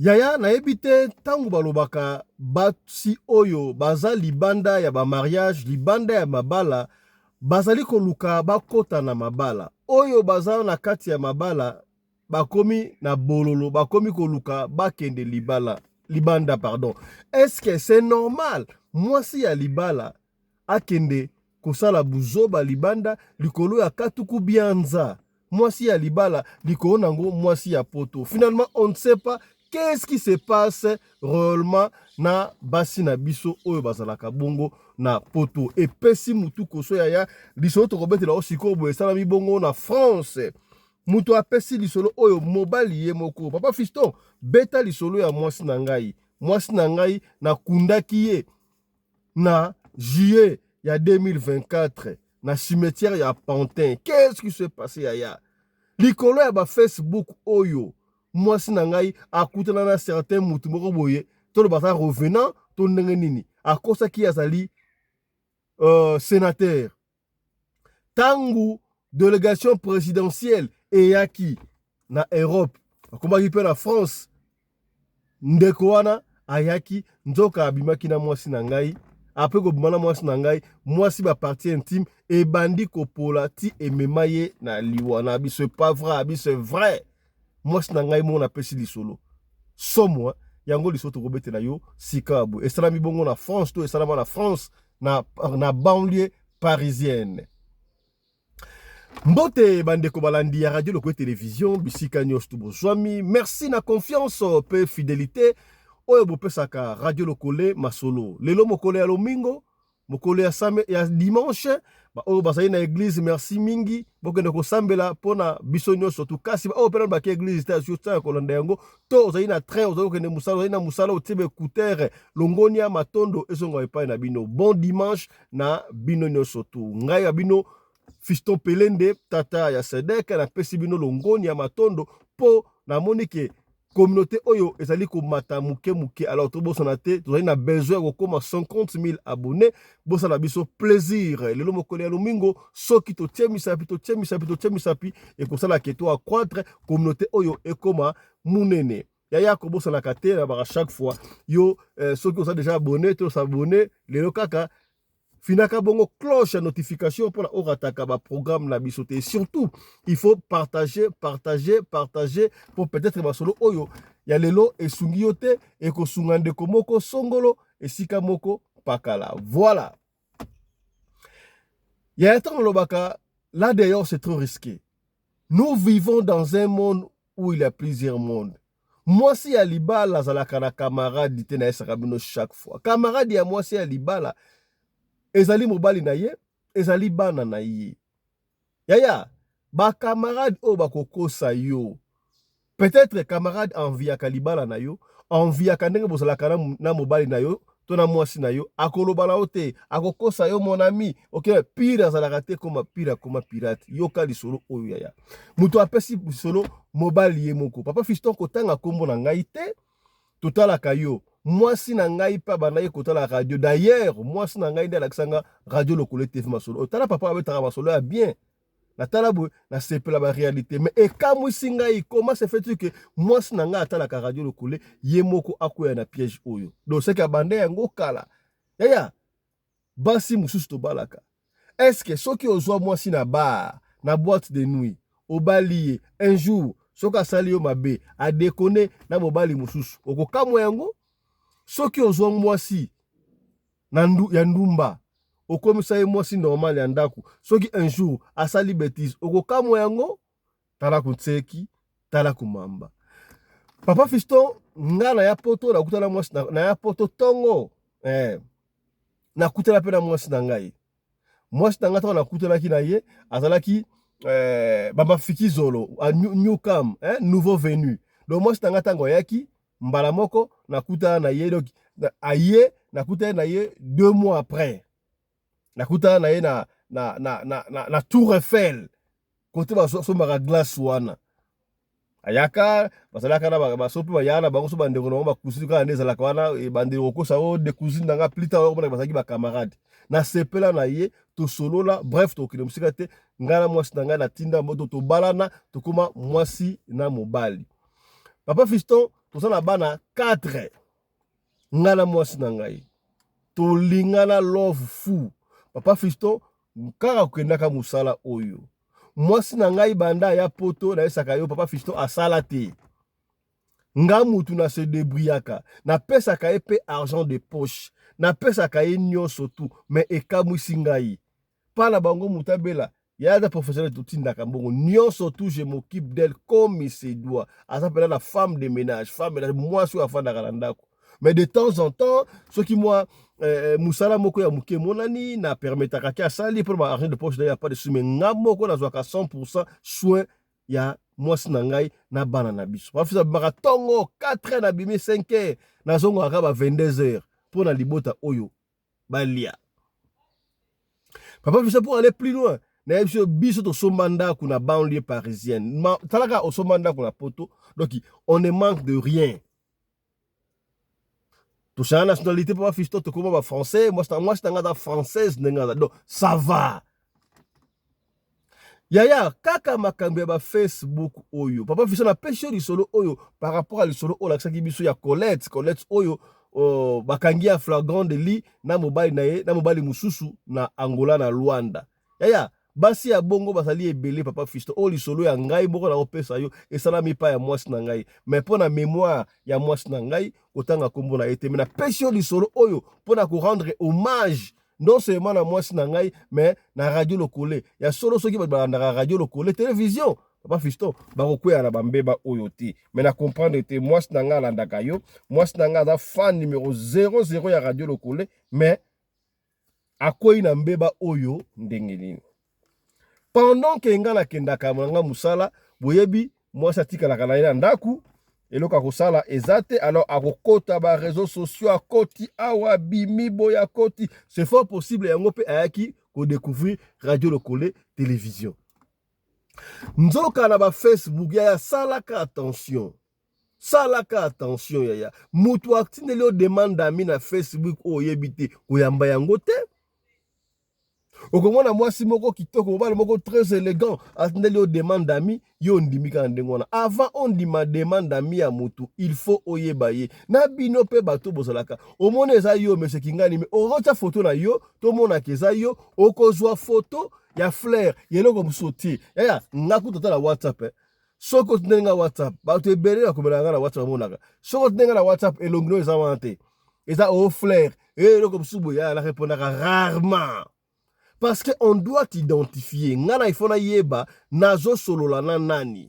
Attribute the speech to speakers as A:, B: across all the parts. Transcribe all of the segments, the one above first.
A: Yaya nayebi te tangu balobaka basi oyo baza libanda ya ba mariage, libanda ya mabala, bazali koluka bakota na mabala. Oyo baza na kati ya mabala bakomi na bololo, bakomi koluka bakende libanda pardon. Est-ce que c'est normal mwasi ya libala akende kosala buzoba libanda likolo ya katuku bianza? Mwasi ya libala likolo nango mwasi ya poto. Finalement on ne sait pas qu'est-ce qui se passe réellement na basi na biso oyo bazalaka bongo na poto. Et pesi mutu koso yaya lisolo tokobetela osiko boye salami bongo na France. Mutu apesi lisolo oyo mobali ye moko. Papa Fiston beta lisolo ya mwasi na ngai. Mwasi na ngai na kundaki ye na juillet ya 2024 na cimetière ya Pantin. Qu'est-ce qui s'est passé yaya? Likolo ya ba Facebook oyo mwasi na ngai akutana na certain mutu moko boye to bata revenant to ndenge nini akosa ki azali sénateur. Tangu délégation présidentielle eyaki na Europe akombaki pe na France, ndeko wana ayaki nzoka abimaki na mwasi na ngai. Après ko bimana mwasi na ngai, mwasi ba partie intime et bandi kopola ti emema ye na liwana. Abi c'est pas vrai, abi c'est vrai. Mwasi na ngai mona pesi lisolo. Somwa yango lisolo tokobetela yo sikabu. Esalami bongo na France to esalama na France na banlieue parisienne. Mbote bandeko balandi ya radio Lokowe télévision bisika nyos tu bozwami. Merci na confiance pe fidélité oyo bopesaka radio Lokole masolo. Lelo mokole ya lomingo, mokole ya dimanche, ba oyo bazali na église merci mingi bokende kosambela pona biso nyonso tukasi ba oyo pena ba église ta sur kolanda yango to ozali na train ozali kende musala ozali na musala otebe écouteur longonia matondo ezonga epai na bino. Bon dimanche na bino nyonso tu. Ngai ya bino Fiston Pelende tata ya Sedek na pesi bino longoni ya matondo po na monike communauté oyo ezali ko mata muke muke. Alors to bosana te tozali na besoin ko koma 50 000 abonnés bosana biso plaisir lelo mokole ya lomingo soki to misapi et comme ça la keto à croître communauté oyo ekoma munene yaya ko bosana kate na ba chaque fois yo soki osa déjà abonné to s'abonner lelo kaka finaka bongo cloche à notification pour la orataka ba programme la bisoté. Surtout, il faut partager pour peut-être basolo oyo ya lelo et sungiote et ko sungande komoko songolo et sika moko pakala. Voilà. Il y a un temps lobaka là d'ailleurs c'est trop risqué. Nous vivons dans un monde où il y a plusieurs mondes. Moi si ya libala zalaka na camarade dite na esakabino chaque fois. Camarade ya moi si ya libala ezali mobali na ye, ezali bana na ye. Yaya, ba camarade o bakokosa yo. Peut-être camarade enviaka libala na yo, enviaka ndenge bozalaka na mobali na yo, to na mwasi na yo, akoloba na ote, akokosa yo mon ami. Ok, pire azalaka te koma pire koma pirate. Yoka lisolo oyo yaya. Muto apesi lisolo mobali ye moko. Papa Fiston kotanga kombo na ngai te, totalaka yo. Mwasi na ngai pa banaye kota la radio. D'ailleurs, mwasi na ngai nde alakisanga radio Lokole TV masolo. Otala papa abetaka masolo ya bien. Na tala bo na sepela ba réalité. Mais ekamwisi ngai comment se fait-il que mwasi na ngai atalaka radio Lokole ye moko akoya na piège oyo. Donc c'est que bande yango kala. Yaya basi mususu to balaka. Est-ce que soki ozwa mwasi na bar, na boîte de nuit, obaliye un jour soka sali yo mabe a déconner na mobali mususu. Okokamwa yango soki ozwa mwasi ya ndumba okomisa ye mwasi normal ya ndaku soki un jour asali bêtise okokamwa yango tala kutseki tala kumamba. Papa Fiston nga na ya poto na kutana mwasi na ya poto tongo na kutana pe na mwasi na ngai. Mwasi na ngata na kutana ki na ye azalaki baba fiki zolo a newcam nouveau venu. Donc mwasi na ngata ngo yaki mbala moko nakuta na ye donc aye nakuta na ye 2 mois après nakuta na ye na Tour Eiffel côté ba so mara glace wana ayaka basalaka na ba so pe ba yana bango so bande ngo ba kusini ka ndeza la kwana e bande ko sa o de cousine nga plita o ba basaki ba camarade na sepela na ye to solo la bref to kile musika te ngana mwasi na nga na tinda moto to balana to koma mwasi na mobali. Papa Fiston tozana bana 4 ngana mwasi na ngai tolingana love fou papa Fiston kaka kokendaka musala oyo mwasi na ngai banda ya poto na esaka yo papa Fiston asala te nga mutu na se debriaka na pesaka ye pe argent de poche na pesaka ye nyonso tu mais ekamwisi ngai pala bango mutabela yada professionnel totindaka mbongo nyonso tu je m'occupe d'elle comme il se doit aza pela la femme de ménage mwasi oyo afandaka na ndako mais de temps en temps soki moi musala moko ya muke monani na permetaka ki asali pour ba argent de poche ya pas de sous mais nga moko nazwaka 100% soin ya mwasi na ngai na bana na biso bafisa bimaka tongo 4 na bimi 5 heures nazongo aka ba 22 heures pour na libota oyo balia papa Fiston pour aller plus loin na biso to somba ndako na banlieue parisienne talaka osomba ndako na poto donc on ne manque de rien. Tout ça nationalité papa Fiston to koma ba français moi c'est ngata française ngata donc ça va. Yaya kaka makambo ya ba Facebook oyo papa Fiston na pêche du solo oyo par rapport à le solo oyo lakisaki biso ya Colette oyo bakangi ya flagrant délit na mobali na ye na mobali mususu na Angola na Luanda. Yaya basi ya bongo basali ebele papa Fiston o lisolo ya ngai moko na opesa yo esalami pa ya mwasi na ngai mais pona mémoire ya mwasi na ngai kotanga kombo na ete mais na pêche lisolo oyo pona ko rendre hommage non seulement na mwasi na ngai mais na radio lokole ya solo soki ba radio lokole télévision papa Fiston bakokwea na bambeba oyo te mais na comprendre te mwasi na ngai alandaka yo mwasi na ngai aza fan numéro 00 ya radio lokole mais akwei na mbeba oyo ndenge nini pendant que nga nakendaka monanga musala boyebi mwasi atikalaka na ye na ndaku eloko akosala eza te alors akokota ba réseaux sociaux akoti awa bimi boya koti c'est fort possible yango mpe ayaki kodécouvrir radio lokole télévision nzoka na ba Facebook yaya salaka attention yaya mutu atindeli o demande ami na Facebook oyebi te koyamba yango te okomona mwasi moko kitoko mobali moko très élégant atindeli o demande d'amis yo ndimika ndengona avant on ndima demande d'amis ya mutu il faut oyeba ye na bino pe bato bozalaka omona eza yo monsieur Kingani mais orota photo na yo to mona keza yo okozwa photo ya fleur yeloko musoti yaya ngaku tota la WhatsApp soko tinenga WhatsApp bato ebele na komela na WhatsApp monaka soko tinenga na WhatsApp elongno eza wante eza au fleur eloko musubu ya la répondaka rarement. Parce qu'on doit identifier. Ngana ifona yeba nazo solola na nani.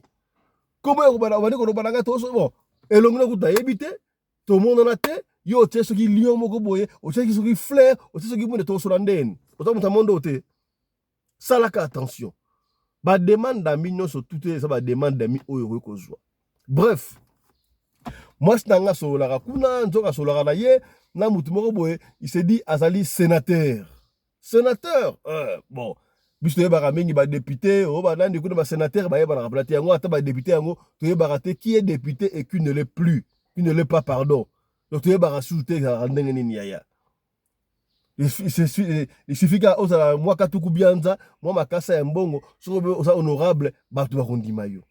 A: Comment on va dire qu'on va to bon. Elongna kuta yebite to monde na te yo te soki lion moko boye o te soki fleur o te soki monde to solandeni. O ta mondo te. Salaka attention. Ba demande d'amis non so tout ça ba demande d'amis oyo kozwa. Bref. Moi stanga solola kuna nzoka solola na ye na mutu moko boye il s'est dit azali sénateur. Sénateur, bon, puisque ba mingi ba député, o ba nandi kuna ba sénateur ba yeba na rappeler yango ata ba député yango, to yeba raté qui est député et qui ne l'est plus, qui ne l'est pas pardon. Donc to yeba rasuté ndenge nini yaya. Il suffit ka oza moi katuku bianza, moi makasa ya mbongo, so oza honorable ba to ba kondima yo.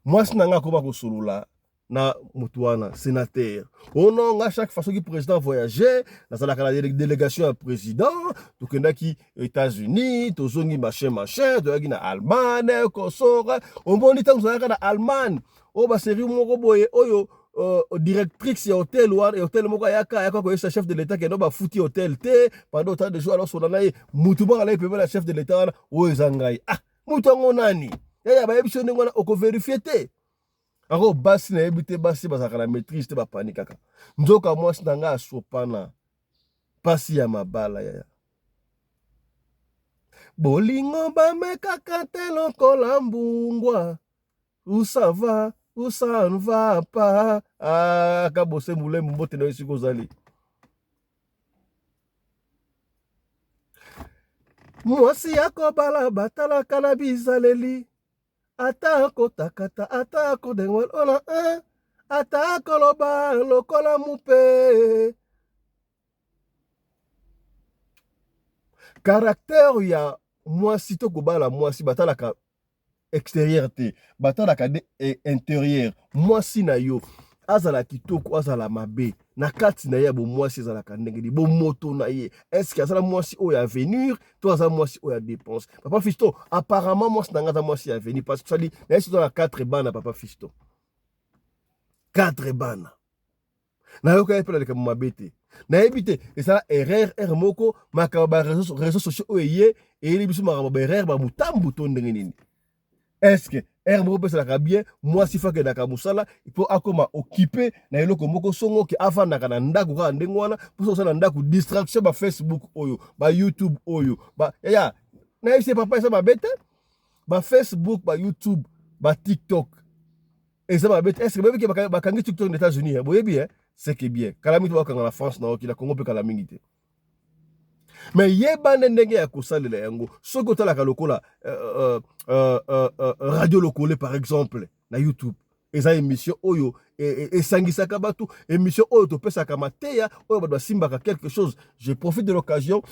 A: Moi sinanga ko ba ko solola na mutuana sénateur. Oh non, à chaque fois que le président voyageait, dans la délégation à président, tout le qui États-Unis, tout le machin, tout le Allemagne, Kosovo, on bon dit que vous Allemagne. Oh bah c'est mon boye, oh directrice ya hôtel ou hôtel moko yaka ko chef de l'état qui no ba fouti hôtel te pendant autant de jours alors son na mutuba ala pe la chef de l'état o ezangai ah mutango nani ya ba yebiso ngona oko vérifier te. Alors, basi na ebite basi bazaka na maîtrise te ba panikaka. Nzoka mwasi nanga asopana pasi ya mabala yaya. Bolingo ba mekaka te lokola mbungwa. Où ça va? Où ça ne va pas? Ah, kabose mule mbote na yesi kozali. Mwasi yako bala batala kana bizaleli. Atako takata, atako dengwel ona atako loba lokola mupe. Caractère ya mwasi to kobala mwasi batalaka extérieur te, batalaka intérieur. Mwasi na yo azala kitoko azala mabe na kati na ye bo mwasi azalaka ndenge di bo moto na ye est-ce que azala mwasi oyo avenir to azala mwasi oyo dépense papa Fiston apparemment mwasi na ngaza mwasi avenir parce que ça dit na yesu na 4 bana papa Fiston 4 bana na yoka ye pela leka mabe te na yebite esala erreur moko makaba réseaux sociaux oyo ye eyeli biso makaba erreur ba mutambu to ndenge nini est-ce que moko pesalaka bien mwasi fa kedaka mosala po akoma occupé na eloko moko songo ke afandaka na ndako kaka ndenge wana mposo osala ndako distraction ba Facebook oyo ba YouTube oyo ya na yebise papa eza mabe te ba Facebook ba YouTube ba TikTok eza mabe te est-ce que bebike bakangi TikTok aux États-Unis boyebi c'est que bien kala mingi bakanga na France na okila Congo pe kala mingi te mais yebane ndenge ya kosalela yango soki otalaka lokola radio lokole par exemple na YouTube eza émission oyo esangisaka bato émission oyo topesaka mateya oyo bato basimbaka quelque chose. Je profite de l'occasion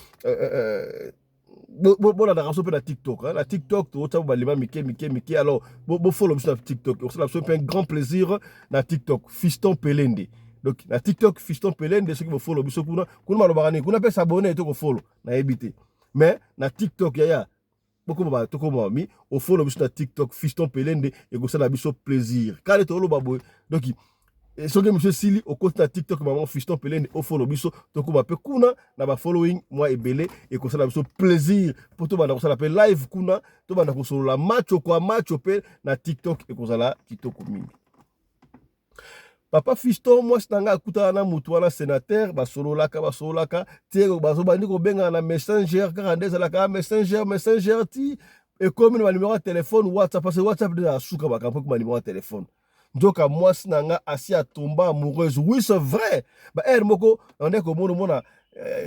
A: bon na raso pe na TikTok na TikTok to otabo balima mike alors bo follow biso na TikTok on ça un grand plaisir na TikTok Fiston Pelende. Donc na TikTok Fiston Pelende ceux qui vont follow biso kuna malobaka ni kuna pe s'abonner to ko follow na ebité mais na TikTok ya beaucoup ba to ko mi au follow biso na TikTok Fiston Pelende et go ça na biso plaisir kale to lo babo donc so que monsieur Sili au côté na TikTok maman Fiston Pelende au follow biso to ko ba pe kuna na ba following moi ebele et ko ça na biso plaisir pour to ba na ko ça appelle live kuna to ba na ko solo la match pe na TikTok et ko ça la kitoko mingi. Papa Fiston moi stanga akuta na mutu wana sénateur basololaka tiego bazobandi ko benga na messenger kaka ndeza ka messenger ti et comme le numéro de téléphone WhatsApp parce que WhatsApp déjà souka ba kampo ko numéro de téléphone donc à moi stanga asi a tomba amoureuse oui c'est vrai ba moko on est comme mona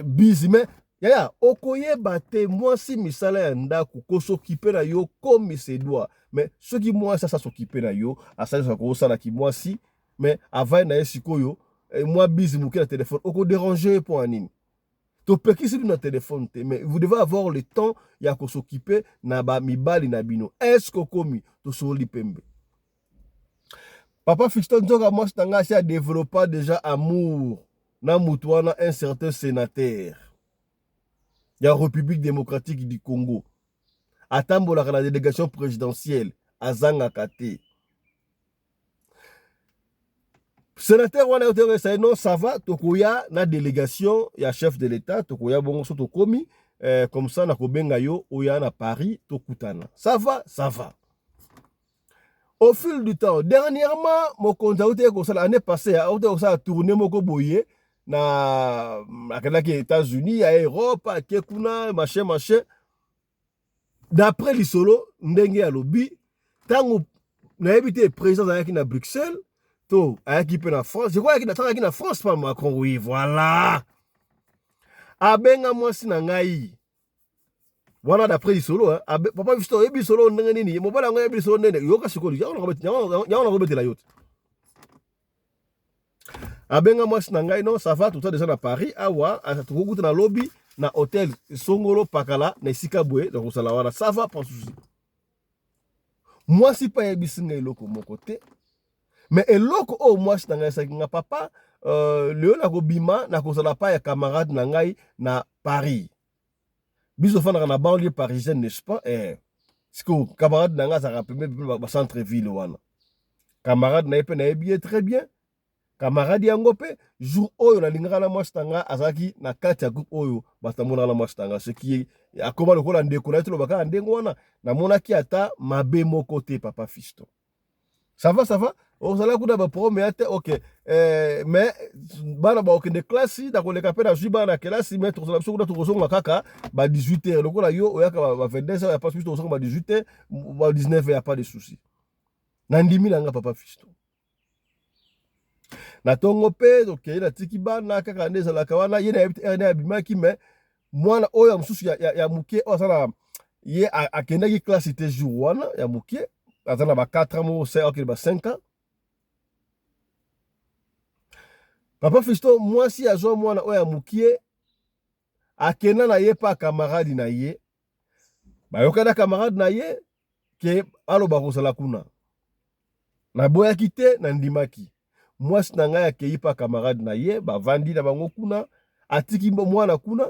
A: busy mais ya okoye bate moi si misala ya ndako ko s'occuper na yo comme se doit mais ce qui moi ça s'occuper na yo asa ko sala ki moi si mais avant na sikoyo moi busy mouke na téléphone oko déranger pour anine to pekisi na téléphone te mais vous devez avoir le temps ya ko s'occuper na ba mibali na bino est-ce que komi to soli pembe papa Fiston nzoka moi stanga a développé déjà amour na mutuana un certain sénateur ya République démocratique du Congo atambolaka la délégation présidentielle azanga kate. Sénateur wana yote ça non ça va tokoya na délégation ya chef de l'état tokoya bongo so tokomi comme ça na kobenga yo oya na Paris tokutana ça va au fil du temps dernièrement mon konza yote ko sala année passée yote ko sala tourner moko boye na akanaki États-Unis ya Europe ke kuna machin d'après lisolo ndenge ya lobi tango na ebité président ayaki na Bruxelles to ayaki pe na France je crois ayaki na France par Macron oui voilà abenga mwasi na ngai wana d'après lisolo papa Fiston ebi solo ndenge nini mobala ngai ebi solo ndenge yoka sikoli yaona robetela yote abenga mwasi na ngai non ça va tout ça déjà na Paris awa atukukuta na lobby na hôtel Songolo Pakala na esika boye donc ça la wana ça va pas souci mwasi pa yebisi ngai eloko moko te mais eloko o mwasi na ngai sakinga papa leo na kobima na kozala pa ya camarade na ngai na Paris biso fana na banlieue parisienne n'est-ce pas siko camarade na ngai za rappeler ba centre ville wana camarade na yepe na yebi très bien camarade yango pe jour oyo na lingaka na mwasi tanga azaki na kati ya groupe oyo batamona na mwasi tanga ce qui akoma lokola ndeko na tolo baka ndengo wana na monaki ata mabe moko te papa Fiston ça va on sala kuna ba problème ate OK mais bana ba okende classe da koleka pe na jiba na classe mais to sala kuna to kosonga kaka ba 18h lokola yo oyaka ba 22h ya pas plus to kosonga ba 18h ba 19h ya pas de souci na ndimi na nga papa Fiston na tongo pe donc na tiki bana kaka ndeza la kawana yena abimaki mais mwana oyo msusu ya muke osala ye akendaki classe te jour wana ya muke azana ba 4 ans mo c'est ok ba 5 ans papa Fiston moi si azo mwana oyo ya muke akenda na ye pa camarade na ye ba yokana camarade na ye ke aloba kosala kuna na boyaki te na ndimaki mwasi na ngai akei pa camarade na ye bavandi na bango kuna atiki mwana kuna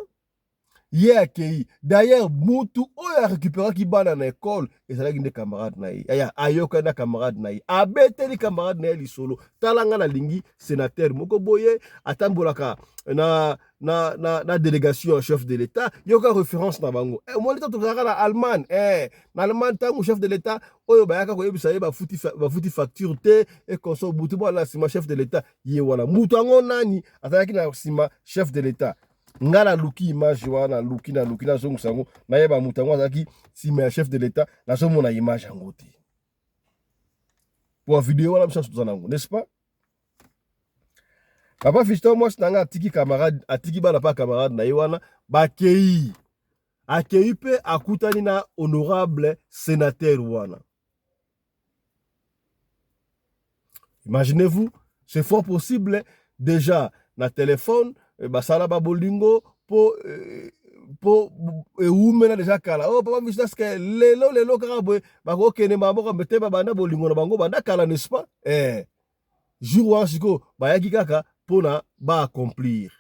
A: ye akei d'ailleurs mutu oyo arécupéraki bana na école ezalaki nde camarade na ye aya ayokani na camarade na ye abeteli camarade na ye lisolo tala nga nalingi sénateur moko boye atambolaka na délégation en chef de l'état yoka référence na bango moni tozalaka na Allemagne na Allemagne ntango chef de l'état oyo bayaka koyebisa ye bafuti facture te ekonso butu mwana na nsima chef de l'état ye wana mutu yango nani azalaki na nsima chef de l'état nga na luki image wana luki nazongisa yango nayeba mutu yango azalaki nsima ya chef de l'état nazomona image yango te po video wana biso toza nango n'est-ce pas papa Fiston mwasi na nga atiki bana pa camarade na ye wana bakei akei mpe akutani na honorable sénateur wana. Imaginez-vous, c'est fort possible déjà na téléphone basala ba bolingo po eumena déjà kala oh papa Fiston que lelo kaka boye bakokende maboko mbete babanda bolingo na bango banda kala n'est-ce pas jour wana siko bayaki kaka pona ba accomplir.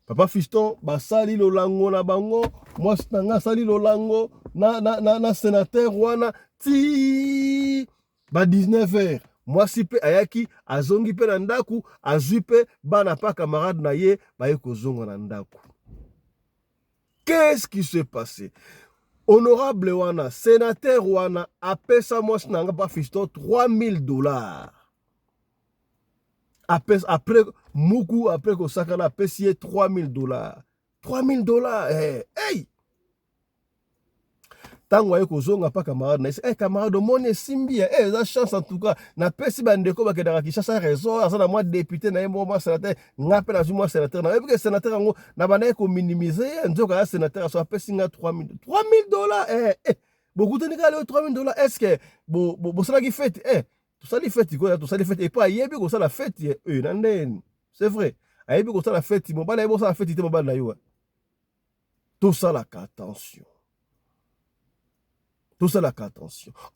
A: Papa Fiston basali lolango na bango mwasi na nga sali lolango na sénateur wana ti ba 19h mwasi pe ayaki azongi pe na ndaku azwi pe bana pa camarade na ye baye kozonga na ndaku. Qu'est-ce qui s'est passé? Honorable wana sénateur wana apesa mwasi na nga Papa Fiston $3000. Après Moukou, après que Sakana a payé $3000. $3000, hey! Tant que vous n'avez pas camarade, camarade, mon simbi, la chance en tout cas, na pesi bandeko ba kedara Kinshasa raison, asa moi député na moi sénateur, ngape na moi sénateur, na que sénateur ngo na bana ko minimiser, nzoka sénateur so pesi nga $3000. Beaucoup de nigga le $3000, est-ce que bo sala ki fête tout ça les fêtes tout ça les fêtes et pas yebi ko ça la fête c'est vrai ayebi ko ça la fête mon bana yebo ça la fête te mon bana yo tout ça la attention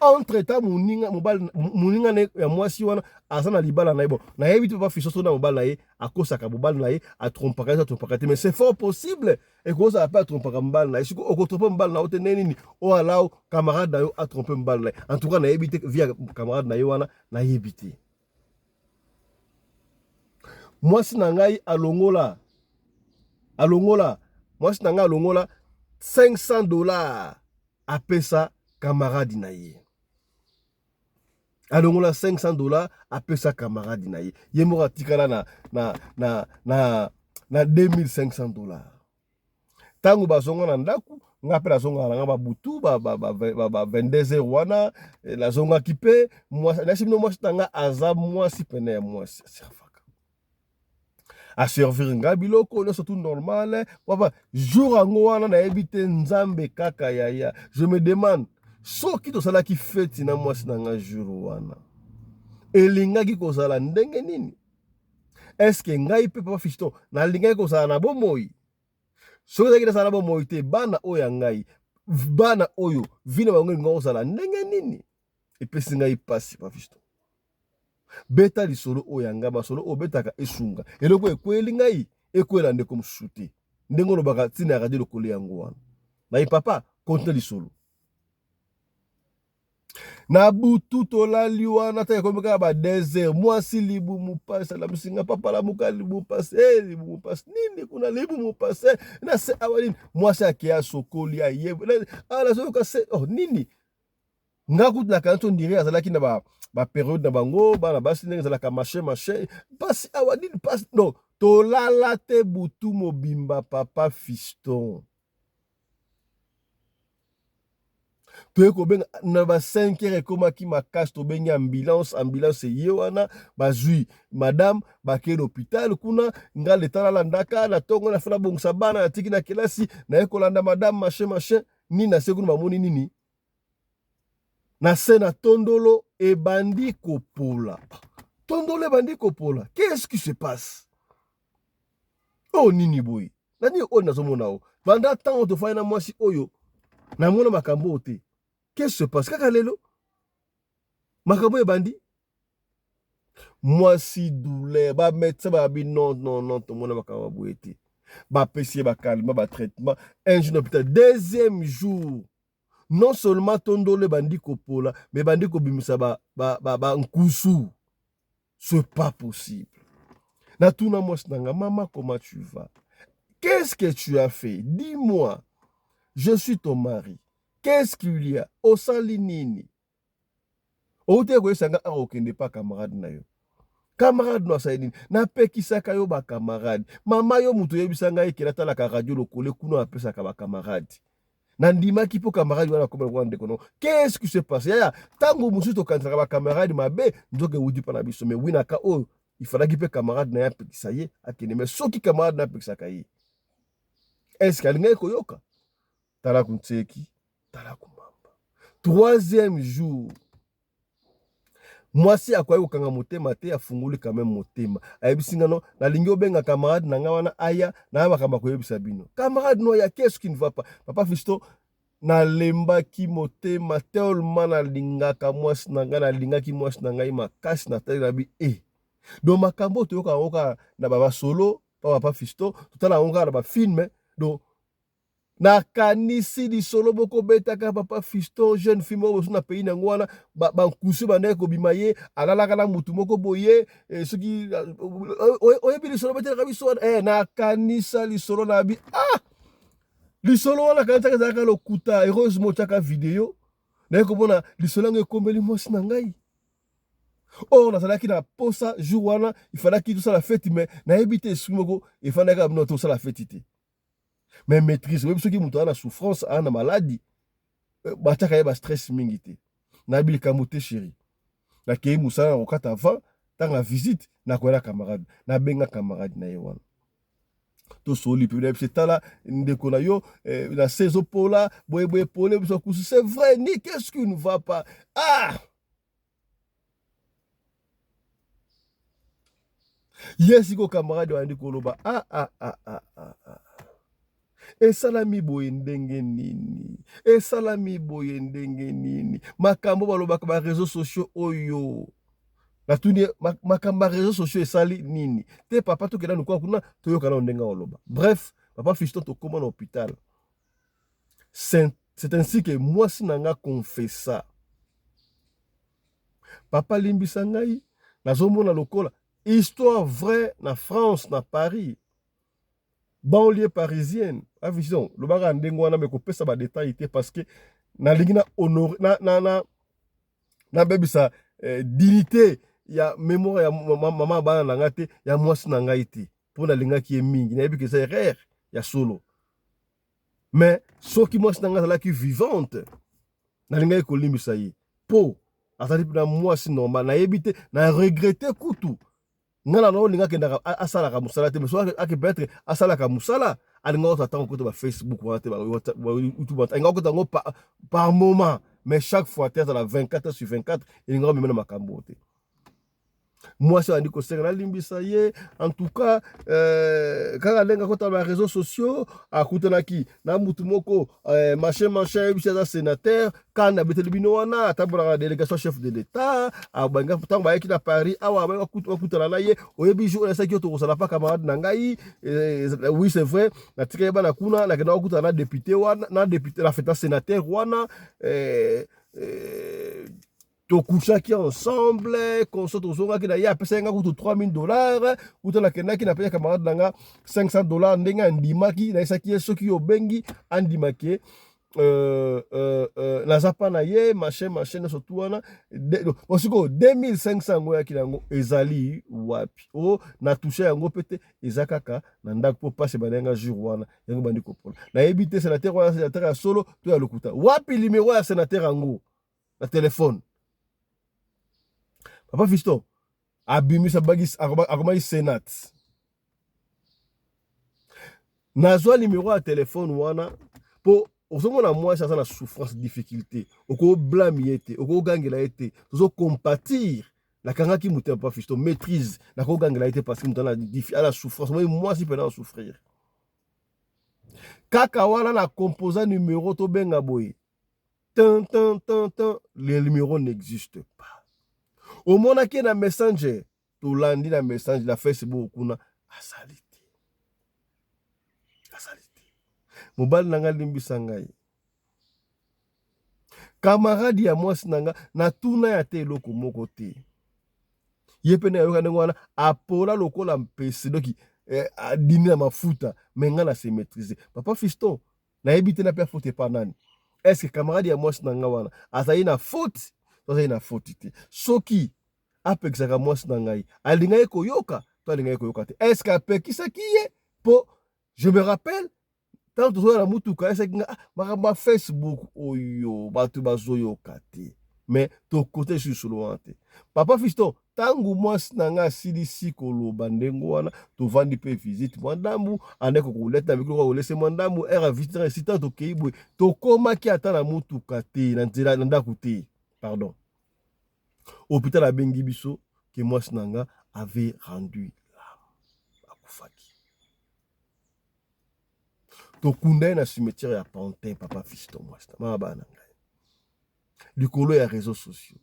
A: entre temps moninga ne ya mwasi wana azana libala na yebo na yebi to pas fiso so na mobala ye akosaka mobala na ye a trompaka mais c'est fort possible et ko ça pas trompaka mobala na ye siko okotropa mobala na ote nini o alao camarade na yo a tromper mobala na en tout cas na yebi te via camarade na ye wana na yebi te mwasi na ngai alongola mwasi na ngai alongola $500 apesa camarade na ye. Alongola $500 apesa camarade na ye. Ye mora tikala na $2500. Tango bazonga na ndaku, ngape la zonga na babutu ba 22h wana, la zonga kipe, moi na simno moi tanga aza mwasi pene ya mwasi servaka. A servir nga biloko no surtout normal, papa jour ango wana na ebite nzambe kaka yaya. Je me demande soki to sala ki feti na mwasi na nga jour wana elingaki kozala ndenge nini? Est-ce que ngai pe Papa Fiston na lingaki kozala na bomoi? Soki ezalaki na bomoi te bana oyo ngai bana oyo vina bango elinga kozala ndenge nini? Epesi ngai pasi Papa Fiston beta lisolo oyo ngai basolo obetaka esunga eloko ekweli ngai ekwela ndeko mosusu te ndenge olobaka ntina ya radio lokolo yango wana na papa konte lisolo na butu tolali wana ta yakomeka ba 2h mwasi libu mupasa la msinga papa la muka libu pase libu mupasa nini kuna libu mupasa na se awalini mwasi akia sokoli ayebe ala soka se oh nini ngakutu na kanto ndire azalaki na ba période na bango bana basi ndenge azalaka machin basi awadini pas non tolala te butu mobimba Papa Fiston Toeko benga na ba 5h komaki makasi to benga ambulance ye wana bazui madame bake l'hôpital kuna nga letala landaka na tongo na fana bongsa bana na tiki na kelasi na ekolanda madame machin ni na sekunu bamoni nini na sena tondolo e bandi kopola qu'est-ce qui se passe oh nini boy nani o nazomona o banda tango to fana mwasi oyo na mona makambo te. Qu'est-ce qui se passe? Kaka lelo makambo ebandi Moi si douleur ba médecin ba bi non non non tout le monde ba bouete ba pesier ba calme ba traitement un jour hôpital deuxième jour non seulement tondole bandi kopola mais bandi ko bimisa ba nkusu. C'est pas possible. Na tuna moi nanga maman comment tu vas? Qu'est-ce que tu as fait? Dis-moi. Je suis ton mari. Qu'est-ce qu'il y a? Osali nini? Ote ko sanga a okende pas camarade na yo. Camarade no sa nini? Na pekisaka yo ba camarade. Mama yo muto yebisanga ekela la ka radio lokole kuno apesa ka ba camarade. Nandima ki po camarade wana comme rwande kono. Qu'est-ce qui se passe? Ya tango musu to kantra ba camarade mabe ndoke wudi pa na biso mais wina ka o il fallait qu'il camarade na ya pekisa ye akene mais soki camarade na pekisa ka ye. Est-ce qu'elle ngai koyoka? Tala kunteki, tala kumamba. Troisième jour. Moi si akwai okanga motema te afunguli quand même motema. Ayebisinga no na lingi obenga camarade na nga wana aya na bakamba koyebisa bino. Camarade no ya qu'est-ce qui ne va pas? Papa Fisto na lemba ki motema tellement na lingaka mwasi na nga na lingaki mwasi na ngai makasi na tali na bi donc makambo toyoka oka na baba solo papa Fisto totala onga na ba film donc nakanisi lisolo boko betaka papa Fisto jeune fille moko na pays nango wana bankusu bandeke kobima ye alalaka na mutu moko boye soki oyebi lisolo betelaka biso wana nakanisa lisolo na bi lisolo wana kanisa ezalaka lokuta heureusement otiaka video naye komona lisolo yango ekombeli mwasi na ngai. Or nazalaki na posa jour wana ifalaki tosala fete mais nayebi te esiki moko efandaka bino tosala fete te. Mais maîtrise, même ceux qui ont la souffrance, la maladie, bataka ya ba stress mingi te. Na bil kamote chéri. Na kei musala en kata avant, tanga visite na kwela camarade, na benga camarade na yewan. To soli pe c'est tala ndeko na yo na saison pola, boye pole biso kusu. C'est vrai, ni qu'est-ce qui ne va pas? Yes, iko camarade wa ndiko loba. Esalami boye ndenge nini? Esalami boye ndenge nini? Makambo balobaka ba réseaux sociaux oyo. Na tuni makambo ba réseaux sociaux esali nini? Te papa to kena nukwa kuna toyoka na ndenga oloba. Bref, papa Fiston to koma na hôpital. C'est ainsi que moi sinanga confessa. Papa limbisa ngai nazomona lokola histoire vraie na France na Paris. Banlieue parisienne. Avision, le baga ndengo wana me kopesa ba détail te parce que na lingi na honor na bebisa dignité ya mémoire ya maman bana na ngate ya mwasi na ngai te. Pour na linga ki mingi na yebi que c'est rare ya solo. Mais soki mwasi na ngata la ki vivante na linga ko limbisa yi. Po atali na mwasi normal na yebi te na regretter kutu. Ngana no linga kenda asala ka musala te mais so ake peut-être asala ka musala alinga ko attendre ko ba Facebook wa te ba YouTube nga ko tango par moment mais chaque fois tête à la 24/24 ilinga même na makambo te. Moi c'est andi ko senga na limbisa ye en tout cas kaka lenga ko ta ba réseaux sociaux akutana ki na mutu moko machin bisa sénateur kana beteli bino wana tabula délégation chef de l'état abanga tango ba yaki na Paris awa ba kutana na ye oyebi jour na saki to kosala pa camarade na ngai oui c'est vrai na tika ba na kuna na kena kutana député wana na député la fête sénateur wana tokushaki ensemble konso tozongaki na ye apesa nga kutu $3000 kuta na kendaki na pesa camarade nanga $500 ndenge andimaki na esaki ye soki obengi andimaki naza pa na ye machin nyonso tu wana osiko 2500 ngo yaki nango ezali wapi na touche yango mpe te eza kaka na ndako mpo pasi bandenga jour wana yango bandi kopola nayebi te sénateur wana sénateur ya solo to ya lokuta wapi numéro ya sénateur yango na telefone. Papa Fiston abimisa bagis akomaki Sénat. Nazwa numéro ya téléphone wana po osomona moi ça na souffrance difficulté oko blâme yete oko gangela yete tozo compatir la kangaki muté Papa Fiston maîtrise la ko gangela yete parce que mutana à la souffrance moi si pendant souffrir. Kaka wana na composant numéro to benga boy. Le numéro n'existe pas. Au monaki na messenger tolandi na message na Facebook kuna asali te. Asali te. Mobali nanga limbisa ngai. Camarade ya mwasi nanga na tuna ya te eloko moko te. Ye pene yoka ndenge wana apola lokola mpese doki dini na mafuta menga na se maîtriser. Papa Fiston na yebite na pe faute pa nani. Est-ce que camarade ya mwasi nanga wana azali na faute? Azali na faute te. Soki apekisaka mwasi na ngai alinga ye koyoka to alinga ye koyoka te. Est-ce que apekisaki ye po je me rappelle tant que la mutuka esaki makambo Facebook oyo bato bazoyoka te. Mais to côté sur solo te. Papa Fiston tangu mwasi na nga silisi koloba ndengo wana tovandi pe visite mwandambu andeko koleta mikolo ko lese mwandambu era visite resita to keibwe to koma ki ata na mutuka te na nzela na ndako te. Pardon. Hôpital a bengi biso que mwasi na nga avait rendu l'âme. Akufaki. To kunda na cimetière ya Pantin Papa Fiston mwasi na ma bana ngai. Likolo ya réseaux sociaux.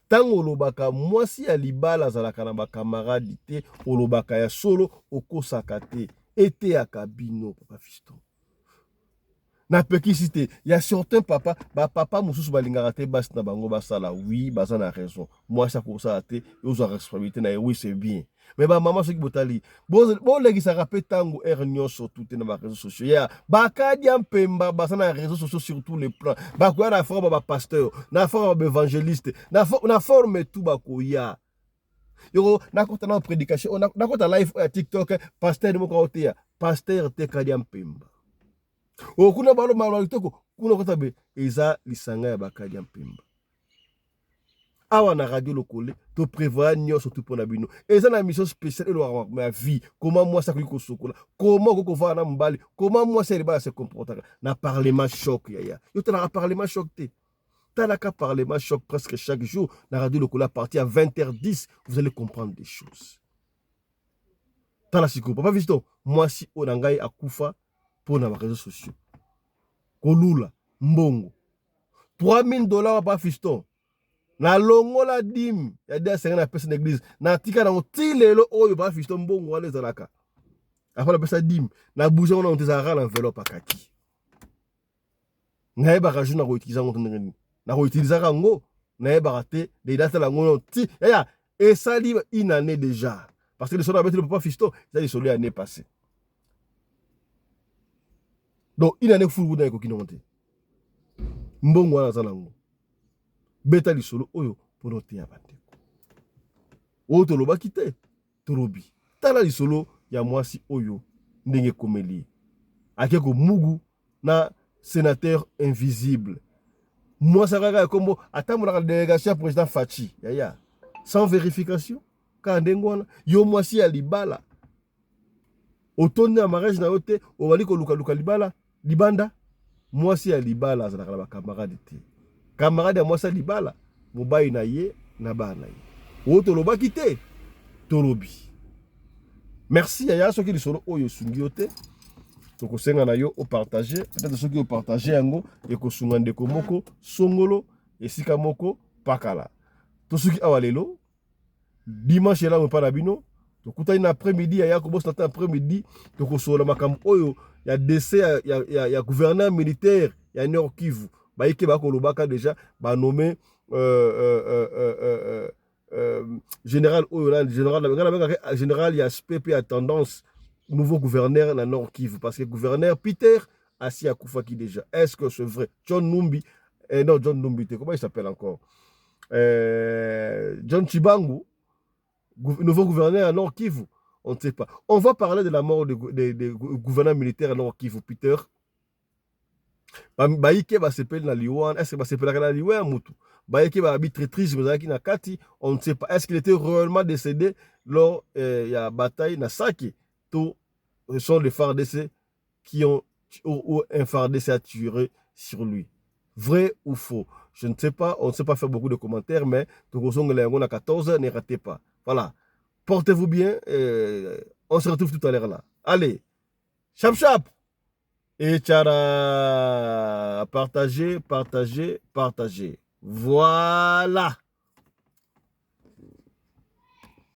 A: Tango olobaka mwasi ya libala azalaka na bakamaradi te olobaka ya solo okosaka te ete ya kabino Papa Fiston. Na pekisi te ya certain papa papa mususu balingaka te basi na bango basala oui baza na raison mwasi akosala te yozwa responsabilité na oui c'est bien mais ba mama soki botali bolegisaka pe tango er nyonso tout na ba réseaux sociaux ya bakadi mpemba baza na réseaux sociaux sur tous les plans bakoya na forme ba pasteur na forme ba évangéliste na forme tout bakoya yoko nakota na prédication nakota live ya TikTok pasteur moko oteya pasteur te kadi mpemba okuna balo malo litoko kuna kotabe eza lisanga ya bakadi ya mpemba awa na radio lokole to prévoir nyonso tout pona bino eza na mission spéciale elo ma vie comment moi ça ko sokola comment ko va na mbali comment moi ça libala se comporter na parlement choc ya yo tala parlement choc te tala ka parlement choc presque chaque jour na radio lokole à partir à 20h10 vous allez comprendre des choses tala siko Papa Fiston moi si onangai akufa pour les réseaux sociaux. Kolula, mbongo. $3000 Papa Fiston. Na longo la dim. Ya dia senga na pesa na église. Na tika na otilelo oyo Papa Fiston mbongo wale zalaka. Après la pesa dim. Na bouger on a ontezara l'enveloppe à kaki. Nae baka juna ko utiliser ngo tondengeni. Na ko utiliser ngo. Nae baka te de data la ngo ti. Ya et ça dit une année déjà. Parce que le soldat avec le Papa Fiston, ça dit soldat l'année passée. Donc, il y a des fous qui ont été. Mbongo wana zalango. Beta li solo oyo pour noter ya bande. O to loba kite torobi. Tala li solo ya mwasi oyo ndenge komeli. Akeko mugu na sénateur invisible. Moi ça kaka kombo atamu la délégation président Fachi. Ya. Sans vérification. Ka ndengo wana yo mwasi ya libala. Otonde na mariage na yote o wali ko luka libala. Libanda, moi si ya libala azalaka ba camarade te. Camarade ya moi sa libala, mobai na ye na ba na ye. O to lobaki te, tolobi. Merci ya soki lisolo oyo sungi yote. To ko senga na yo o partager, peut-être soki o partager yango e ko sunga ndeko moko songolo esika moko pakala. To soki awalelo dimanche là mo pa bino. To kuta ina après-midi ya ko boss na après-midi to ko sola makam oyo ya décès ya gouverneur militaire ya Nord Kivu ba yeke ba ko lobaka déjà ba nommé général oyo là général ya SPP à tendance nouveau gouverneur na Nord Kivu parce que gouverneur Peter Assi Akufaki déjà est-ce que c'est vrai John Numbi non John Numbi comment il s'appelle encore John Chibangu nouveau gouverneur à Nord Kivu, on ne sait pas. On va parler de la mort des gouverneurs militaires à Nord Kivu, Peter. Baïke va s'appeler na Liwan, est-ce que va s'appeler na Liwan Moutou? Baïke va habiter triste, na Kati, on ne sait pas. Est-ce qu'il était réellement décédé lors de la bataille na Sake? Tous sont les FARDC qui ont ou un FARDC a tiré sur lui. Vrai ou faux? Je ne sais pas, on ne sait pas faire beaucoup de commentaires, mais à 14 ne ratez pas. Voilà. Portez-vous bien. On se retrouve tout à l'heure là. Allez. Chap chap. Et tchara. Partagez, partagez, partagez. Voilà.